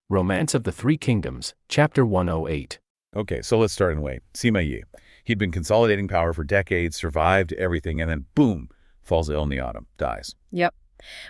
Romance of the Three Kingdoms, Chapter 108. Okay, so let's start in Wei. Sima Yi. He'd been consolidating power for decades, survived everything, and then boom, falls ill in the autumn, dies. Yep.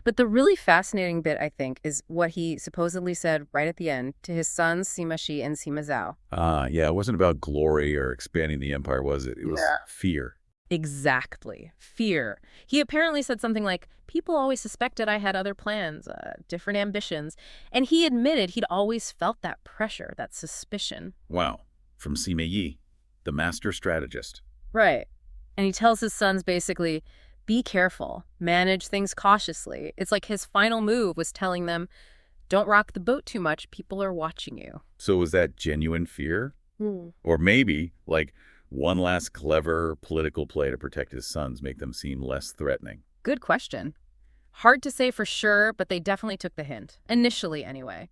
But the really fascinating bit, I think, is what he supposedly said right at the end to his sons Sima Shi and Sima Zhao. Yeah, it wasn't about glory or expanding the empire, was it? It was fear. Exactly. Fear. He apparently said something like, people always suspected I had other plans, different ambitions. And he admitted he'd always felt that pressure, that suspicion. Wow. From Sima Yi, the master strategist. Right. And he tells his sons basically, be careful, manage things cautiously. It's like his final move was telling them, don't rock the boat too much, people are watching you. So was that genuine fear? Or maybe, like, one last clever political play to protect his sons, make them seem less threatening? Good question. Hard to say for sure, but they definitely took the hint. Initially, anyway.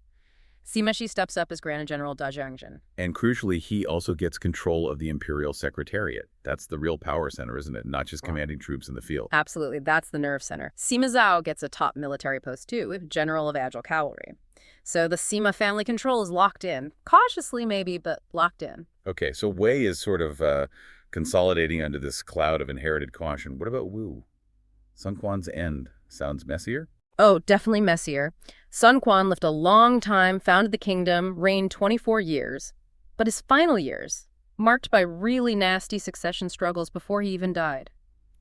Sima Shi steps up as Grand General Dajiangjin. And crucially, he also gets control of the Imperial Secretariat. That's the real power center, isn't it? Not just commanding troops in the field. Absolutely, that's the nerve center. Sima Zhao gets a top military post too, General of Agile Cavalry. So the Sima family control is locked in. Cautiously maybe, but locked in. Okay, so Wei is sort of consolidating under this cloud of inherited caution. What about Wu? Sun Quan's end sounds messier? Oh, definitely messier. Sun Quan lived a long time, founded the kingdom, reigned 24 years. But his final years, marked by really nasty succession struggles before he even died.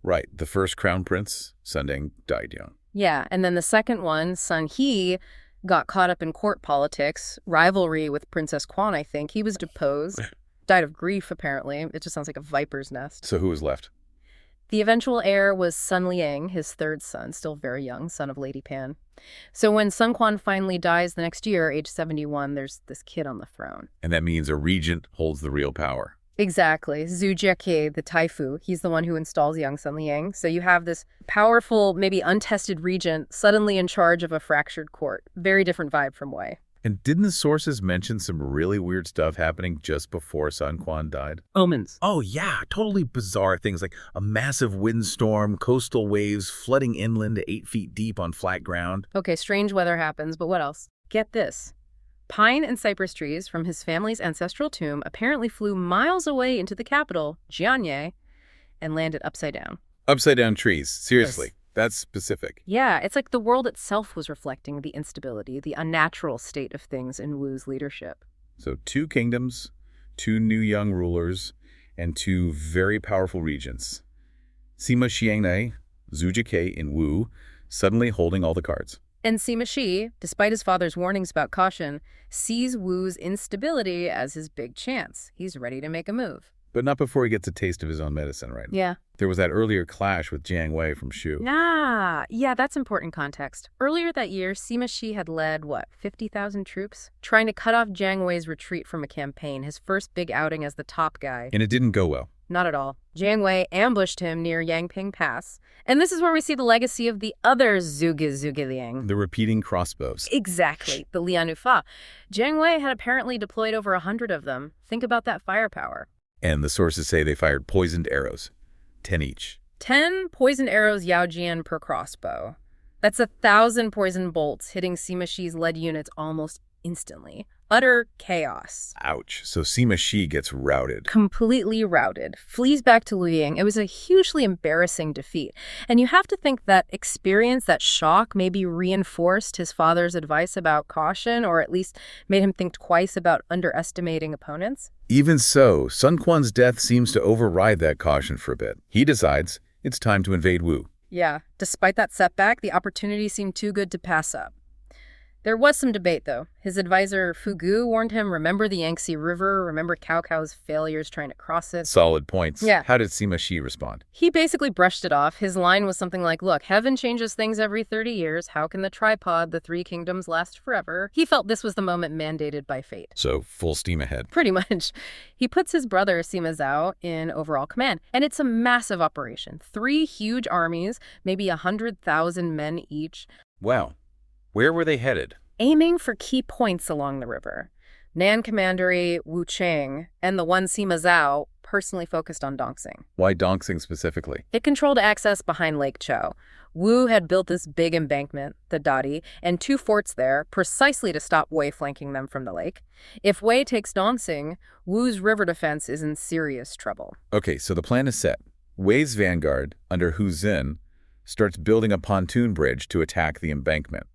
Right. The first crown prince, Sundeng, died young. Yeah, and then the second one, Sun He, got caught up in court politics, rivalry with Princess Quan, I think. He was deposed, died of grief, apparently. It just sounds like a viper's nest. So who was left? The eventual heir was Sun Liang, his third son, still very young, son of Lady Pan. So when Sun Quan finally dies the next year, age 71, there's this kid on the throne. And that means a regent holds the real power. Exactly. Zhu Jiaqi, the Taifu, he's the one who installs young Sun Liang. So you have this powerful, maybe untested regent suddenly in charge of a fractured court. Very different vibe from Wei. And didn't the sources mention some really weird stuff happening just before Sun Quan died? Omens. Oh, yeah. Totally bizarre things like a massive windstorm, coastal waves flooding inland to 8 feet deep on flat ground. Okay, strange weather happens, but what else? Get this. Pine and cypress trees from his family's ancestral tomb apparently flew miles away into the capital, Jianye, and landed upside down. Upside down trees. Seriously. Yes. That's specific. Yeah, it's like the world itself was reflecting the instability, the unnatural state of things in Wu's leadership. So 2 kingdoms, 2 new young rulers, and 2 very powerful regents. Sima Xiangnei, Zhu Jiaqi in Wu, suddenly holding all the cards. And Sima Shi, despite his father's warnings about caution, sees Wu's instability as his big chance. He's ready to make a move. But not before he gets a taste of his own medicine, right? Yeah. There was that earlier clash with Jiang Wei from Shu. Yeah, that's important context. Earlier that year, Sima Shi had led, 50,000 troops? Trying to cut off Jiang Wei's retreat from a campaign, his first big outing as the top guy. And it didn't go well. Not at all. Jiang Wei ambushed him near Yangping Pass. And this is where we see the legacy of the other Zhuge Liang. The repeating crossbows. Exactly, the Lian Fa. Jiang Wei had apparently deployed over 100 of them. Think about that firepower. And the sources say they fired poisoned arrows, 10 each. 10 poisoned arrows Yaojian per crossbow. That's 1,000 poison bolts hitting Sima Shi's lead units almost instantly. Utter chaos. Ouch. So Sima Shi gets routed. Completely routed. Flees back to Luying. It was a hugely embarrassing defeat. And you have to think that experience, that shock, maybe reinforced his father's advice about caution, or at least made him think twice about underestimating opponents. Even so, Sun Quan's death seems to override that caution for a bit. He decides it's time to invade Wu. Yeah, despite that setback, the opportunity seemed too good to pass up. There was some debate, though. His advisor, Fu Gu, warned him, remember the Yangtze River, remember Cao Cao's failures trying to cross it. Solid points. Yeah. How did Sima Shi respond? He basically brushed it off. His line was something like, look, heaven changes things every 30 years. How can the tripod, the 3 kingdoms, last forever? He felt this was the moment mandated by fate. So full steam ahead. Pretty much. He puts his brother, Sima Zhao, in overall command. And it's a massive operation. 3 huge armies, maybe 100,000 men each. Wow. Where were they headed? Aiming for key points along the river. Nan Commandery, Wuchang, and the one Sima Zhao personally focused on Dongxing. Why Dongxing specifically? It controlled access behind Lake Chou. Wu had built this big embankment, the Dadi, and 2 forts there precisely to stop Wei flanking them from the lake. If Wei takes Dongxing, Wu's river defense is in serious trouble. Okay, so the plan is set. Wei's vanguard, under Hu Zin, starts building a pontoon bridge to attack the embankment.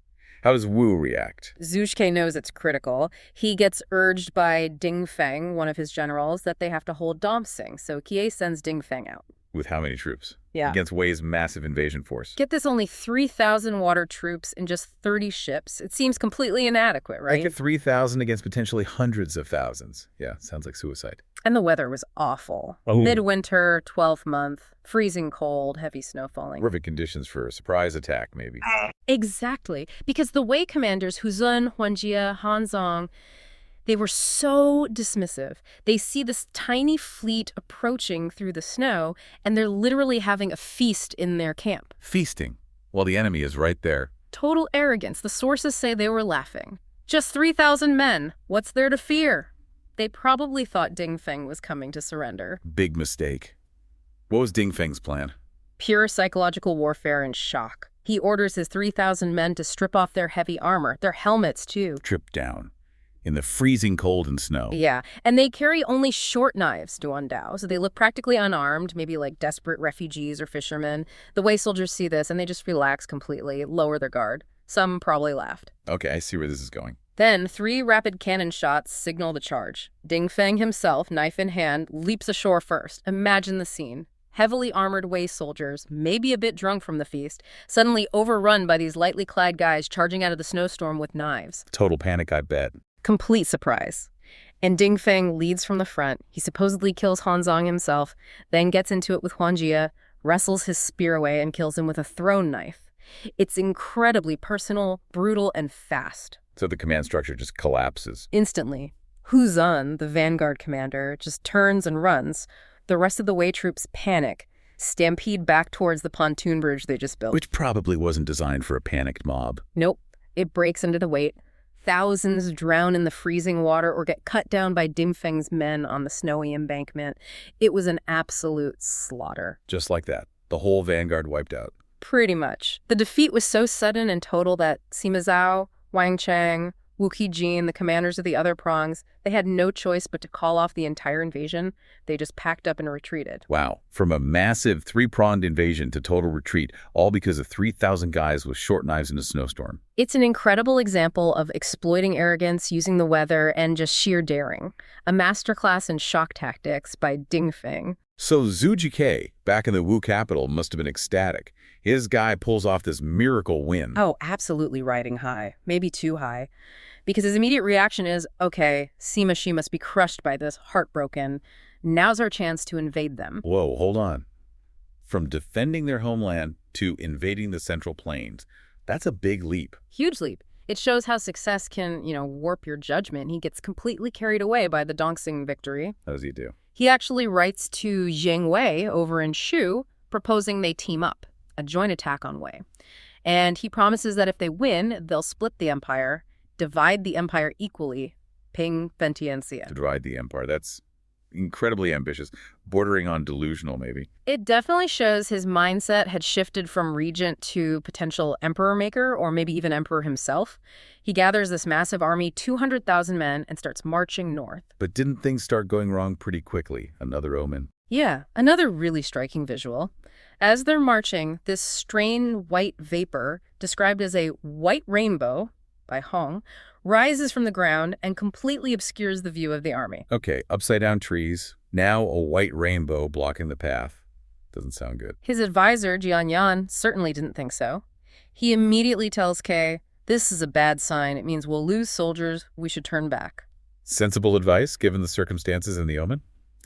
How does Wu react? Zhu Zhike knows it's critical. He gets urged by Ding Feng, one of his generals, that they have to hold Dongxing, so Kie sends Ding Feng out. With how many troops? Yeah. Against Wei's massive invasion force. Get this, only 3,000 water troops and just 30 ships. It seems completely inadequate, right? Like a 3,000 against potentially hundreds of thousands. Yeah, sounds like suicide. And the weather was awful. Oh. Midwinter, 12th month, freezing cold, heavy snow falling. Perfect conditions for a surprise attack, maybe. Exactly, because the Wei commanders, Hu Zun, Huanjie, Han Zong, they were so dismissive. They see this tiny fleet approaching through the snow, and they're literally having a feast in their camp. Feasting, while the enemy is right there. Total arrogance. The sources say they were laughing. Just 3,000 men. What's there to fear? They probably thought Ding Feng was coming to surrender. Big mistake. What was Ding Feng's plan? Pure psychological warfare and shock. He orders his 3,000 men to strip off their heavy armor, their helmets too. Trip down. In the freezing cold and snow. Yeah, and they carry only short knives, Duan Dao, so they look practically unarmed, maybe like desperate refugees or fishermen. The Wei soldiers see this and they just relax completely, lower their guard. Some probably laughed. Okay, I see where this is going. Then 3 rapid cannon shots signal the charge. Ding Feng himself, knife in hand, leaps ashore first. Imagine the scene. Heavily armored Wei soldiers, maybe a bit drunk from the feast, suddenly overrun by these lightly clad guys charging out of the snowstorm with knives. Total panic, I bet. Complete surprise. And Ding Feng leads from the front. He supposedly kills Han Zong himself, then gets into it with Huanjie, wrestles his spear away, and kills him with a thrown knife. It's incredibly personal, brutal, and fast. So the command structure just collapses. Instantly. Hu Zun, the vanguard commander, just turns and runs. The rest of the Wei troops panic, stampede back towards the pontoon bridge they just built. Which probably wasn't designed for a panicked mob. Nope. It breaks under the weight. Thousands drown in the freezing water or get cut down by Ding Feng's men on the snowy embankment. It was an absolute slaughter. Just like that. The whole vanguard wiped out. Pretty much. The defeat was so sudden and total that Sima Zhao, Wang Chang, Wu Qijin, the commanders of the other prongs, they had no choice but to call off the entire invasion. They just packed up and retreated. Wow. From a massive 3-pronged invasion to total retreat, all because of 3,000 guys with short knives in a snowstorm. It's an incredible example of exploiting arrogance, using the weather, and just sheer daring. A masterclass in shock tactics by Ding Feng. So Zhu Zhike, back in the Wu capital, must have been ecstatic. His guy pulls off this miracle win. Oh, absolutely riding high. Maybe too high. Because his immediate reaction is, okay, Sima, she must be crushed by this, heartbroken. Now's our chance to invade them. Whoa, hold on. From defending their homeland to invading the Central Plains, that's a big leap. Huge leap. It shows how success can, warp your judgment. He gets completely carried away by the Dongxing victory. How does he do? He actually writes to Zheng Wei over in Shu, proposing they team up, a joint attack on Wei. And he promises that if they win, they'll split the empire, divide the empire equally, ping Ventiancia. To divide the empire. That's incredibly ambitious, bordering on delusional, maybe. It definitely shows his mindset had shifted from regent to potential emperor maker, or maybe even emperor himself. He gathers this massive army, 200,000 men, and starts marching north. But didn't things start going wrong pretty quickly? Another omen. Yeah, another really striking visual. As they're marching, this strange white vapor, described as a white rainbow by Hong, rises from the ground and completely obscures the view of the army. Okay, upside-down trees. Now a white rainbow blocking the path. Doesn't sound good. His advisor, Jian Yan, certainly didn't think so. He immediately tells Kay, this is a bad sign. It means we'll lose soldiers. We should turn back. Sensible advice, given the circumstances and the omen?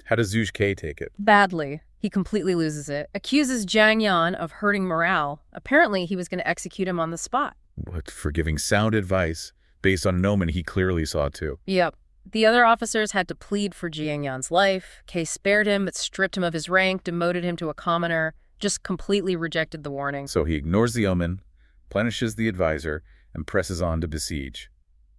How does Zhu Zhike take it? Badly. He completely loses it. Accuses Jiang Yan of hurting morale. Apparently, he was going to execute him on the spot. What, for giving sound advice based on an omen he clearly saw too? Yep. The other officers had to plead for Jiang Yan's life. Kay spared him, but stripped him of his rank, demoted him to a commoner, just completely rejected the warning. So he ignores the omen, punishes the advisor, and presses on to besiege.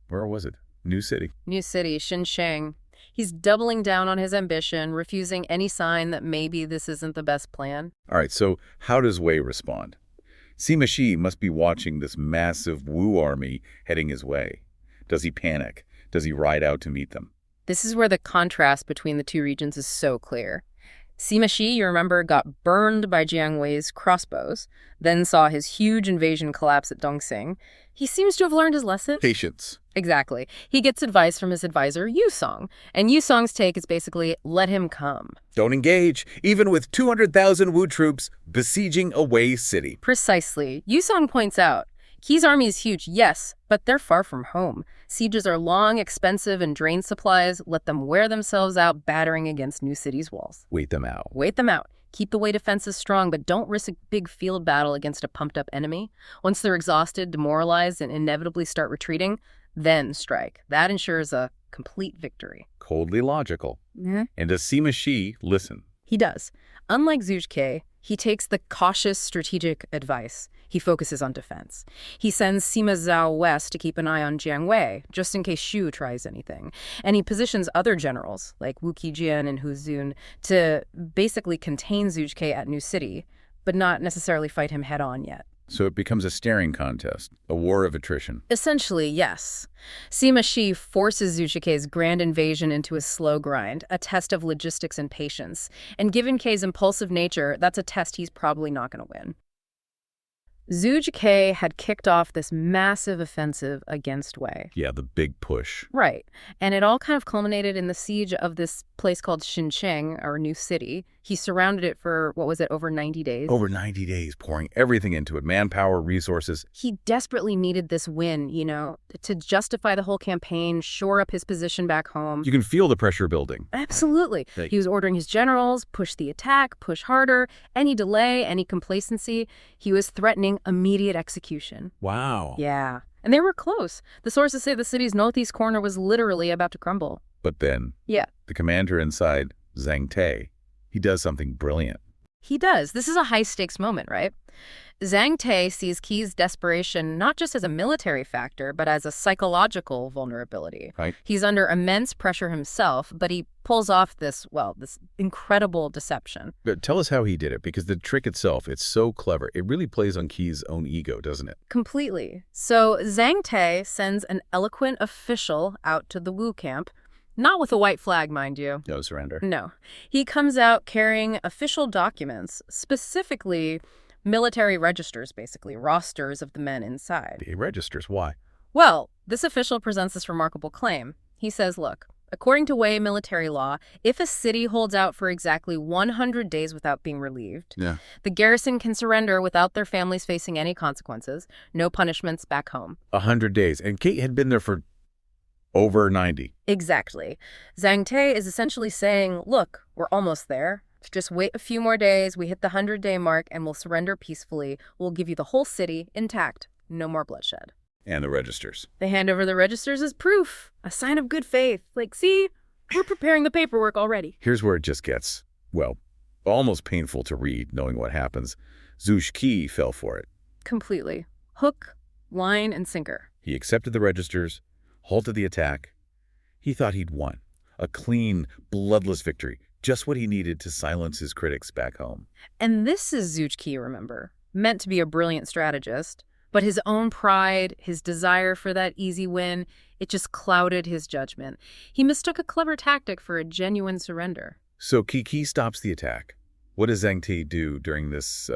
Where was it? New City. New City, Xinsheng. He's doubling down on his ambition, refusing any sign that maybe this isn't the best plan. All right, so how does Wei respond? Sima Shi must be watching this massive Wu army heading his way. Does he panic? Does he ride out to meet them? This is where the contrast between the two regions is so clear. Sima Shi, you remember, got burned by Jiang Wei's crossbows, then saw his huge invasion collapse at Dongxing. He seems to have learned his lesson. Patience. Exactly. He gets advice from his advisor, Yu Song. And Yu Song's take is basically, let him come. Don't engage, even with 200,000 Wu troops besieging a Wei city. Precisely. Yu Song points out, Qi's army is huge, yes, but they're far from home. Sieges are long, expensive, and drain supplies. Let them wear themselves out battering against new cities' walls. Wait them out. Wait them out. Keep the Wei defenses strong, but don't risk a big field battle against a pumped-up enemy. Once they're exhausted, demoralized, and inevitably start retreating, then strike. That ensures a complete victory. Coldly logical. Mm-hmm. And does Sima Shi listen? He does. Unlike Zhu Ke, he takes the cautious strategic advice. He focuses on defense. He sends Sima Zhao west to keep an eye on Jiang Wei, just in case Shu tries anything. And he positions other generals, like Wu Qijian and Hu Zun, to basically contain Zhu Ke at New City, but not necessarily fight him head-on yet. So it becomes a staring contest, a war of attrition. Essentially, yes. Sima Shi forces Zhu Ke's grand invasion into a slow grind, a test of logistics and patience. And given Ke's impulsive nature, that's a test he's probably not going to win. Zhu Ke had kicked off this massive offensive against Wei. Yeah, the big push. Right. And it all kind of culminated in the siege of this place called Xincheng, or New City. He surrounded it for, what was it, over 90 days? Over 90 days, pouring everything into it, manpower, resources. He desperately needed this win, to justify the whole campaign, shore up his position back home. You can feel the pressure building. Absolutely. He was ordering his generals, push the attack, push harder. Any delay, any complacency, he was threatening immediate execution. Wow. Yeah. And they were close. The sources say the city's northeast corner was literally about to crumble. But then, the commander inside, Zhang Te, he does something brilliant. He does. This is a high-stakes moment, right? Zhang Te sees Qi's desperation not just as a military factor, but as a psychological vulnerability. Right. He's under immense pressure himself, but he pulls off this incredible deception. But tell us how he did it, because the trick itself, it's so clever. It really plays on Qi's own ego, doesn't it? Completely. So Zhang Te sends an eloquent official out to the Wu camp. Not with a white flag, mind you. No surrender. No. He comes out carrying official documents, specifically military registers, basically, rosters of the men inside. The registers, why? Well, this official presents this remarkable claim. He says, look, according to Wei military law, if a city holds out for exactly 100 days without being relieved, the garrison can surrender without their families facing any consequences, no punishments back home. 100 days. And Kate had been there for over 90. Exactly. Zhang Te is essentially saying, look, we're almost there. Just wait a few more days. We hit the 100-day mark and we'll surrender peacefully. We'll give you the whole city intact. No more bloodshed. And the registers. They hand over the registers as proof, a sign of good faith. Like, see, we're preparing the paperwork already. Here's where it just gets, well, almost painful to read, knowing what happens. Zhu Ke fell for it. Completely. Hook, line, and sinker. He accepted the registers, halted the attack. He thought he'd won. A clean, bloodless victory. Just what he needed to silence his critics back home. And this is Zhu Ke, remember, meant to be a brilliant strategist. But his own pride, his desire for that easy win, it just clouded his judgment. He mistook a clever tactic for a genuine surrender. So Qi stops the attack. What does Zhang Te do during this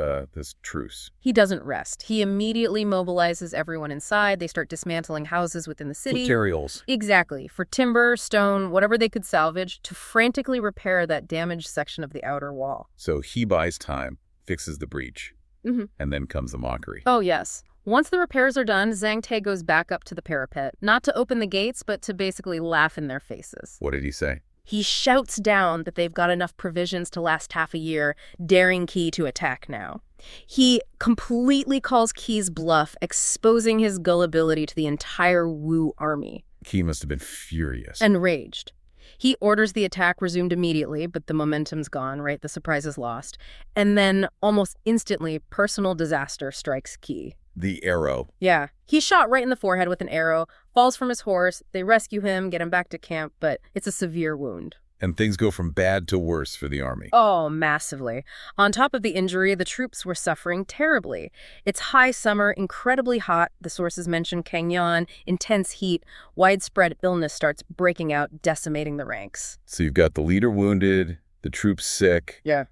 truce? He doesn't rest. He immediately mobilizes everyone inside. They start dismantling houses within the city. Materials. Exactly. For timber, stone, whatever they could salvage, to frantically repair that damaged section of the outer wall. So he buys time, fixes the breach, and then comes the mockery. Oh, yes. Once the repairs are done, Zhang Te goes back up to the parapet, not to open the gates, but to basically laugh in their faces. What did he say? He shouts down that they've got enough provisions to last half a year, daring Qi to attack now. He completely calls Qi's bluff, exposing his gullibility to the entire Wu army. Qi must have been furious. Enraged. He orders the attack resumed immediately, but the momentum's gone, right? The surprise is lost. And then, almost instantly, personal disaster strikes Qi. The arrow. Yeah. He's shot right in the forehead with an arrow, falls from his horse, they rescue him, get him back to camp, but it's a severe wound. And things go from bad to worse for the army. Oh, massively. On top of the injury, the troops were suffering terribly. It's high summer, incredibly hot. The sources mention Kangyan, intense heat, widespread illness starts breaking out, decimating the ranks. So you've got the leader wounded, the troops sick. Yeah.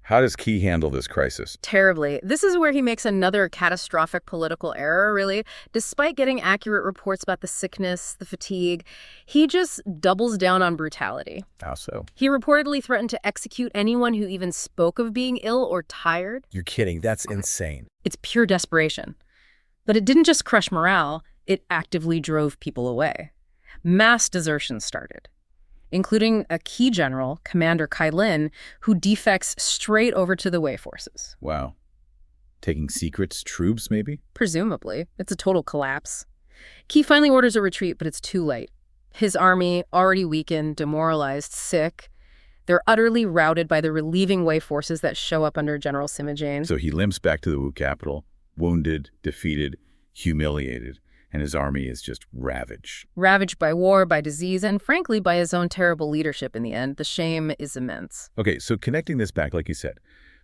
How does Qi handle this crisis? Terribly. This is where he makes another catastrophic political error, really. Despite getting accurate reports about the sickness, the fatigue, he just doubles down on brutality. How so? He reportedly threatened to execute anyone who even spoke of being ill or tired. You're kidding. That's insane. It's pure desperation. But it didn't just crush morale, it actively drove people away. Mass desertion started, including a key general, Commander Kai Lin, who defects straight over to the Wei forces. Wow. Taking secrets, troops, maybe? Presumably. It's a total collapse. Qi finally orders a retreat, but it's too late. His army, already weakened, demoralized, sick, they're utterly routed by the relieving Wei forces that show up under General Sima. So he limps back to the Wu capital, wounded, defeated, humiliated, and his army is just ravaged. Ravaged by war, by disease, and frankly, by his own terrible leadership in the end. The shame is immense. Okay, so connecting this back, like you said,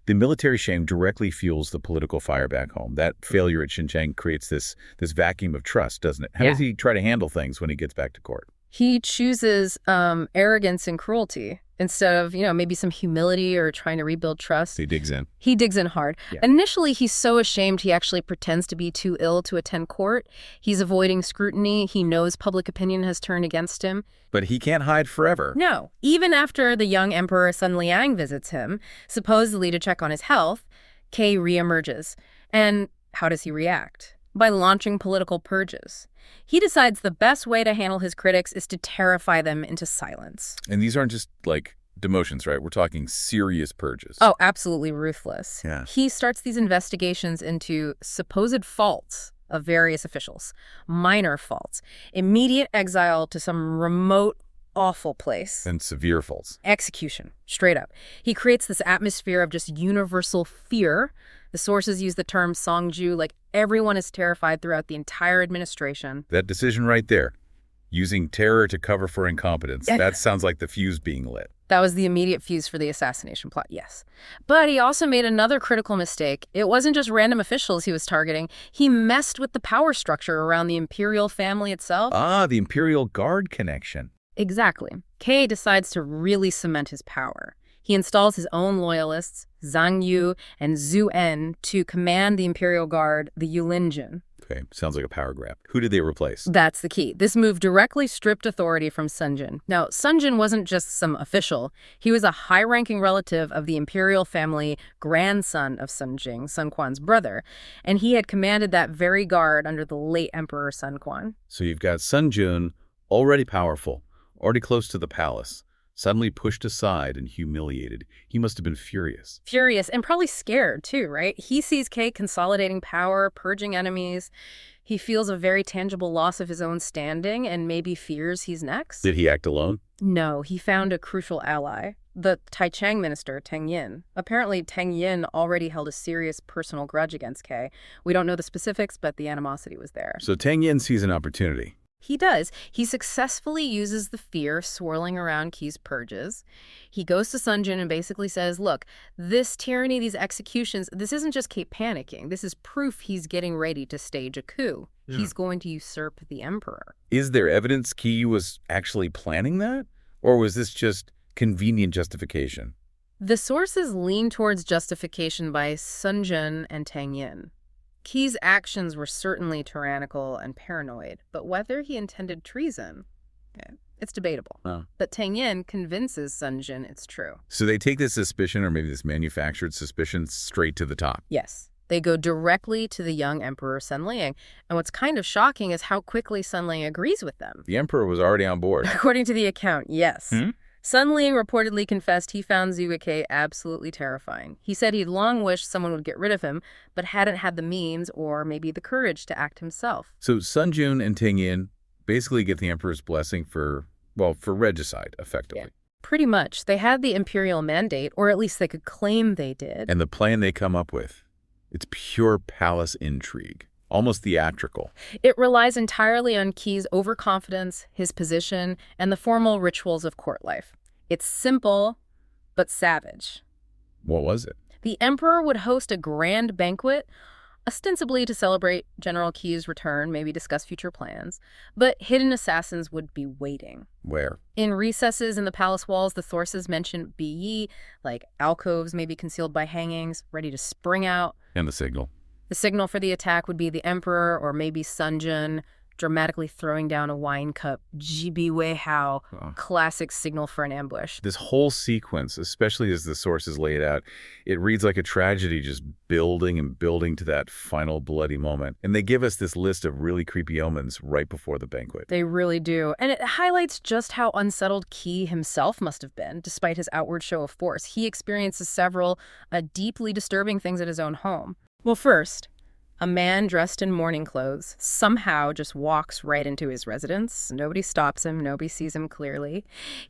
the military shame directly fuels the political fire back home. That failure at Xinjiang creates this vacuum of trust, doesn't it? How does he try to handle things when he gets back to court? He chooses arrogance and cruelty instead of, maybe some humility or trying to rebuild trust. He digs in. He digs in hard. Yeah. Initially, he's so ashamed he actually pretends to be too ill to attend court. He's avoiding scrutiny. He knows public opinion has turned against him. But he can't hide forever. No. Even after the young Emperor Sun Liang visits him, supposedly to check on his health, Kei reemerges. And how does he react? By launching political purges. He decides the best way to handle his critics is to terrify them into silence. And these aren't just, like, demotions, right? We're talking serious purges. Oh, absolutely ruthless. Yeah. He starts these investigations into supposed faults of various officials, minor faults, immediate exile to some remote, awful place. And severe faults. Execution, straight up. He creates this atmosphere of just universal fear. The sources use the term Songju, like everyone is terrified throughout the entire administration. That decision right there, using terror to cover for incompetence, that sounds like the fuse being lit. That was the immediate fuse for the assassination plot, yes. But he also made another critical mistake. It wasn't just random officials he was targeting. He messed with the power structure around the imperial family itself. Ah, the Imperial Guard connection. Exactly. Kei decides to really cement his power. He installs his own loyalists, Zhang Yu and Zhu En, to command the Imperial Guard, the Yulinjin. Okay, sounds like a power grab. Who did they replace? That's the key. This move directly stripped authority from Sun Jin. Now, Sun Jin wasn't just some official. He was a high-ranking relative of the imperial family, grandson of Sun Jing, Sun Quan's brother, and he had commanded that very guard under the late Emperor Sun Quan. So you've got Sun Jun, already powerful, already close to the palace, suddenly pushed aside and humiliated. He must have been furious. Furious and probably scared, too, right? He sees Kei consolidating power, purging enemies. He feels a very tangible loss of his own standing and maybe fears he's next. Did he act alone? No, he found a crucial ally, the Taichang minister, Tang Yin. Apparently, Tang Yin already held a serious personal grudge against Kei. We don't know the specifics, but the animosity was there. So Tang Yin sees an opportunity. He does. He successfully uses the fear swirling around Kei's purges. He goes to Sun Jin and basically says, look, this tyranny, these executions, this isn't just Kei panicking. This is proof he's getting ready to stage a coup. Yeah. He's going to usurp the emperor. Is there evidence Kei was actually planning that? Or was this just convenient justification? The sources lean towards justification by Sun Jin and Tang Yin. Kei's actions were certainly tyrannical and paranoid, but whether he intended treason, it's debatable. Oh. But Tang Yin convinces Sun Jin it's true. So they take this suspicion, or maybe this manufactured suspicion, straight to the top. Yes. They go directly to the young Emperor Sun Liang. And what's kind of shocking is how quickly Sun Liang agrees with them. The emperor was already on board. According to the account, yes. Sun Liang reportedly confessed he found Zhuge Ke absolutely terrifying. He said he'd long wished someone would get rid of him, but hadn't had the means or maybe the courage to act himself. So Sun Jun and Tang Yin basically get the emperor's blessing for regicide, effectively. Yeah. Pretty much. They had the imperial mandate, or at least they could claim they did. And the plan they come up with, it's pure palace intrigue. almost theatrical. It relies entirely on Qiy's overconfidence, his position, and the formal rituals of court life. It's simple, but savage. What was it? The emperor would host a grand banquet, ostensibly to celebrate General Qiy's return, maybe discuss future plans, but hidden assassins would be waiting. Where? In recesses in the palace walls, the sources mention Biyi, like alcoves maybe concealed by hangings, ready to spring out. And the signal. The signal for the attack would be the emperor or maybe Sunjun dramatically throwing down a wine cup. Jibi Wei Hao, classic signal for an ambush. This whole sequence, especially as the sources lay it out, it reads like a tragedy just building and building to that final bloody moment. And they give us this list of really creepy omens right before the banquet. They really do. And it highlights just how unsettled Qiy himself must have been, despite his outward show of force. He experiences several deeply disturbing things at his own home. Well, first, a man dressed in mourning clothes somehow just walks right into his residence. Nobody stops him. Nobody sees him clearly.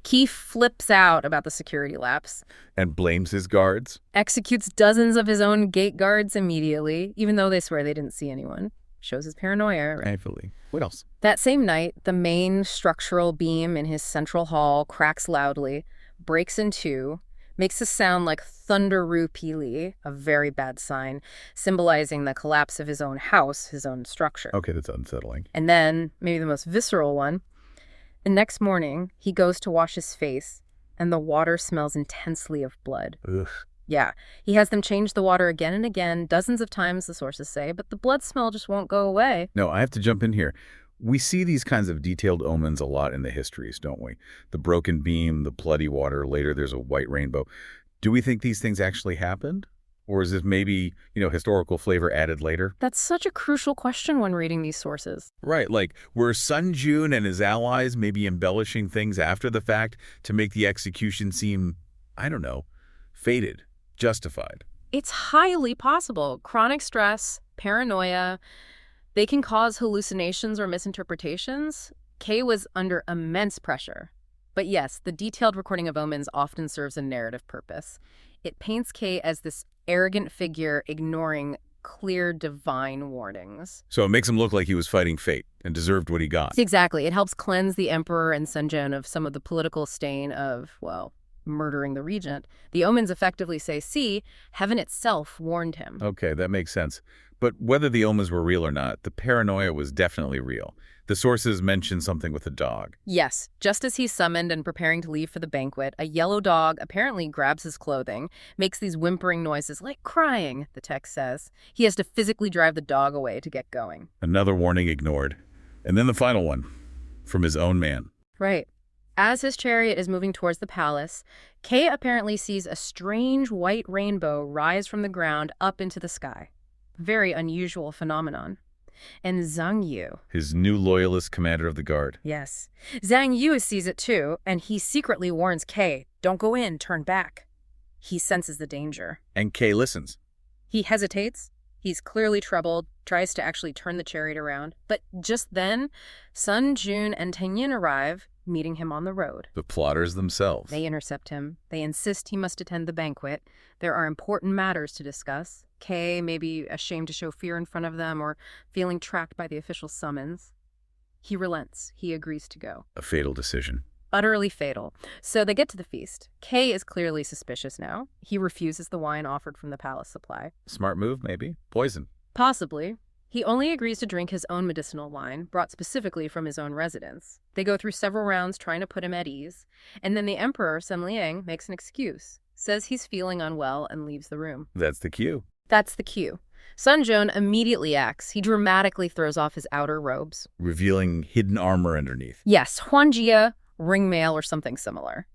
Qiy flips out about the security lapse. And blames his guards. Executes dozens of his own gate guards immediately, even though they swear they didn't see anyone. Shows his paranoia. Right? Thankfully. What else? That same night, the main structural beam in his central hall cracks loudly, breaks in two, makes a sound like thunderu pili, a very bad sign, symbolizing the collapse of his own house, his own structure. Okay, that's unsettling. And then, maybe the most visceral one, the next morning, he goes to wash his face, and the water smells intensely of blood. Ugh. Yeah, he has them change the water again and again, dozens of times, the sources say, but the blood smell just won't go away. No, I have to jump in here. We see these kinds of detailed omens a lot in the histories, don't we? The broken beam, the bloody water, later there's a white rainbow. Do we think these things actually happened? Or is this maybe, historical flavor added later? That's such a crucial question when reading these sources. Right, like were Sun Jun and his allies maybe embellishing things after the fact to make the execution seem, fated, justified? It's highly possible. Chronic stress, paranoia, they can cause hallucinations or misinterpretations. Kay was under immense pressure. But yes, the detailed recording of omens often serves a narrative purpose. It paints Kay as this arrogant figure ignoring clear divine warnings. So it makes him look like he was fighting fate and deserved what he got. Exactly. It helps cleanse the emperor and Sunjun of some of the political stain of, murdering the regent. The omens effectively say, see, heaven itself warned him. Okay, that makes sense. But whether the omens were real or not, the paranoia was definitely real. The sources mention something with a dog. Yes, just as he's summoned and preparing to leave for the banquet, a yellow dog apparently grabs his clothing, makes these whimpering noises like crying, the text says. He has to physically drive the dog away to get going. Another warning ignored. And then the final one, from his own man. Right. As his chariot is moving towards the palace, Kay apparently sees a strange white rainbow rise from the ground up into the sky. Very unusual phenomenon. And Zhang Yu. His new loyalist commander of the guard. Yes. Zhang Yu sees it too, and he secretly warns Kay, don't go in, turn back. He senses the danger. And Kay listens. He hesitates. He's clearly troubled, tries to actually turn the chariot around. But just then, Sun Jun and Tenyin arrive, meeting him on the road. The plotters themselves. They intercept him. They insist he must attend the banquet. There are important matters to discuss. Kay may be ashamed to show fear in front of them or feeling trapped by the official summons. He relents. He agrees to go. A fatal decision. Utterly fatal. So they get to the feast. Kay is clearly suspicious now. He refuses the wine offered from the palace supply. Smart move, maybe. Poison. Possibly. He only agrees to drink his own medicinal wine, brought specifically from his own residence. They go through several rounds trying to put him at ease, and then the emperor, Sun Liang, makes an excuse, says he's feeling unwell, and leaves the room. That's the cue. That's the cue. Sun Jun immediately acts. He dramatically throws off his outer robes, revealing hidden armor underneath. Yes, Huanjia, ringmail, or something similar.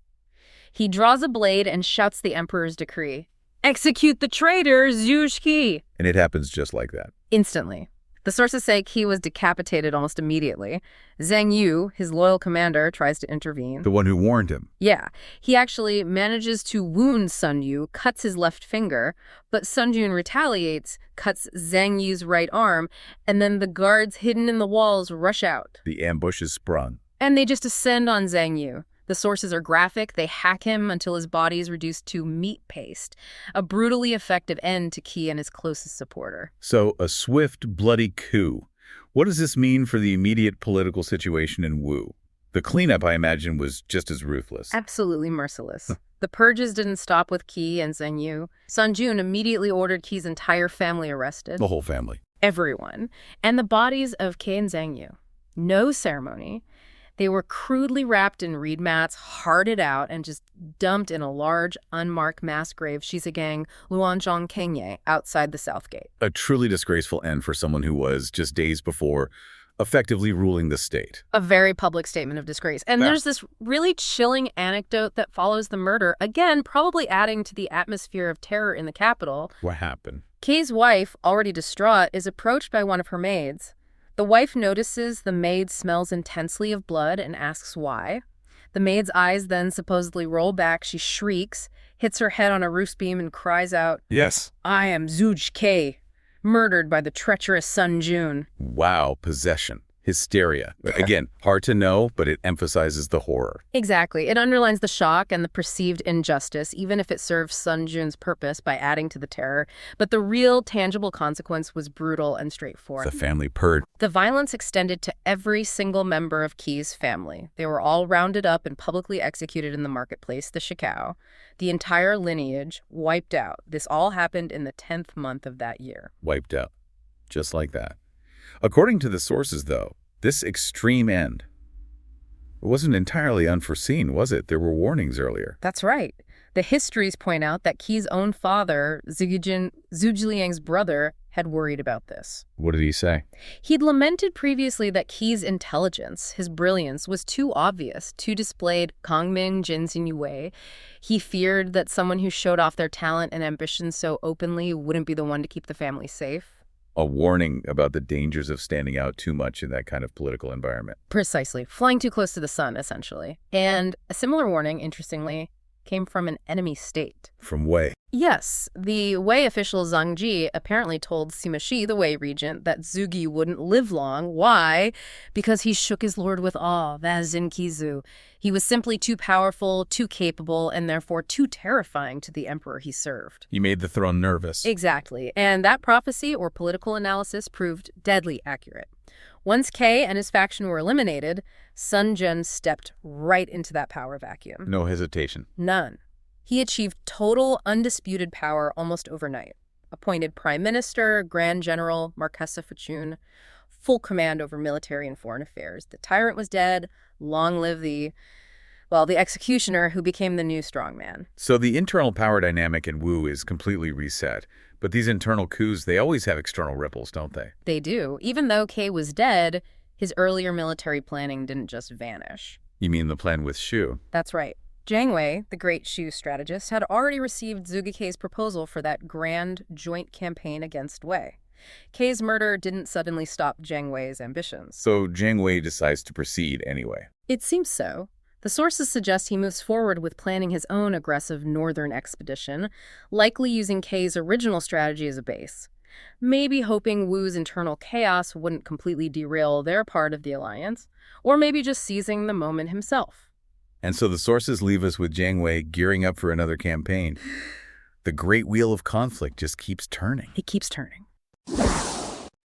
He draws a blade and shouts the emperor's decree. Execute the traitor, Zhu Qi! And it happens just like that. Instantly. The sources say Qi was decapitated almost immediately. Zhang Yu, his loyal commander, tries to intervene. The one who warned him. Yeah. He actually manages to wound Sun Yu, cuts his left finger, but Sun Jun retaliates, cuts Zhang Yu's right arm, and then the guards hidden in the walls rush out. The ambush is sprung. And they just descend on Zhang Yu. The sources are graphic. They hack him until his body is reduced to meat paste, a brutally effective end to Qi and his closest supporter. So, a swift, bloody coup. What does this mean for the immediate political situation in Wu? The cleanup, I imagine, was just as ruthless. Absolutely merciless. The purges didn't stop with Qi and Zheng Yu. Sun Jun immediately ordered Qi's entire family arrested. The whole family. Everyone. And the bodies of Qi and Zheng Yu. No ceremony. They were crudely wrapped in reed mats, hearted out, and just dumped in a large, unmarked mass grave Shisagang Luanzhong Kenye outside the South Gate. A truly disgraceful end for someone who was, just days before, effectively ruling the state. A very public statement of disgrace. And Yeah. there's this really chilling anecdote that follows the murder, again, probably adding to the atmosphere of terror in the capital. What happened? Kay's wife, already distraught, is approached by one of her maids. The wife notices the maid smells intensely of blood and asks why. The maid's eyes then supposedly roll back. She shrieks, hits her head on a roof beam, and cries out, Yes. "I am Zhuge Ke, murdered by the treacherous Sun Jun." Wow, possession. Hysteria. Again, hard to know, but it emphasizes the horror. Exactly. It underlines the shock and the perceived injustice, even if it serves Sun Jun's purpose by adding to the terror. But the real, tangible consequence was brutal and straightforward. The family purge. The violence extended to every single member of Qi's family. They were all rounded up and publicly executed in the marketplace, the Shikao. The entire lineage wiped out. This all happened in the 10th month of that year. Wiped out. Just like that. According to the sources, though, this extreme end wasn't entirely unforeseen, was it? There were warnings earlier. That's right. The histories point out that Qi's own father, Zhuge brother, had worried about this. What did he say? He'd lamented previously that Qi's intelligence, his brilliance, was too obvious, too displayed. Kangming, Jinxin Yue. He feared that someone who showed off their talent and ambition so openly wouldn't be the one to keep the family safe. A warning about the dangers of standing out too much in that kind of political environment. Precisely. Flying too close to the sun, essentially. And a similar warning, interestingly, came from an enemy state. From Wei. Yes, the Wei official Zhang Ji apparently told Sima Shi, the Wei regent, that Zhuge wouldn't live long. Why? Because he shook his lord with awe, Vazin Kizu. He was simply too powerful, too capable, and therefore too terrifying to the emperor he served. He made the throne nervous. Exactly, and that prophecy or political analysis proved deadly accurate. Once Kay and his faction were eliminated, Sun Jun stepped right into that power vacuum. No hesitation. None. He achieved total, undisputed power almost overnight. Appointed prime minister, grand general, Marquesa Fuchun, full command over military and foreign affairs. The tyrant was dead. Long live the executioner who became the new strongman. So the internal power dynamic in Wu is completely reset. But these internal coups, they always have external ripples, don't they? They do. Even though Kay was dead, his earlier military planning didn't just vanish. You mean the plan with Shu? That's right. Jiang Wei, the great Shu strategist, had already received Zhuge Ke's proposal for that grand joint campaign against Wei. Kay's murder didn't suddenly stop Jiang Wei's ambitions. So Jiang Wei decides to proceed anyway. It seems so. The sources suggest he moves forward with planning his own aggressive northern expedition, likely using Kay's original strategy as a base. Maybe hoping Wu's internal chaos wouldn't completely derail their part of the alliance, or maybe just seizing the moment himself. And so the sources leave us with Jiang Wei gearing up for another campaign. The great wheel of conflict just keeps turning. It keeps turning.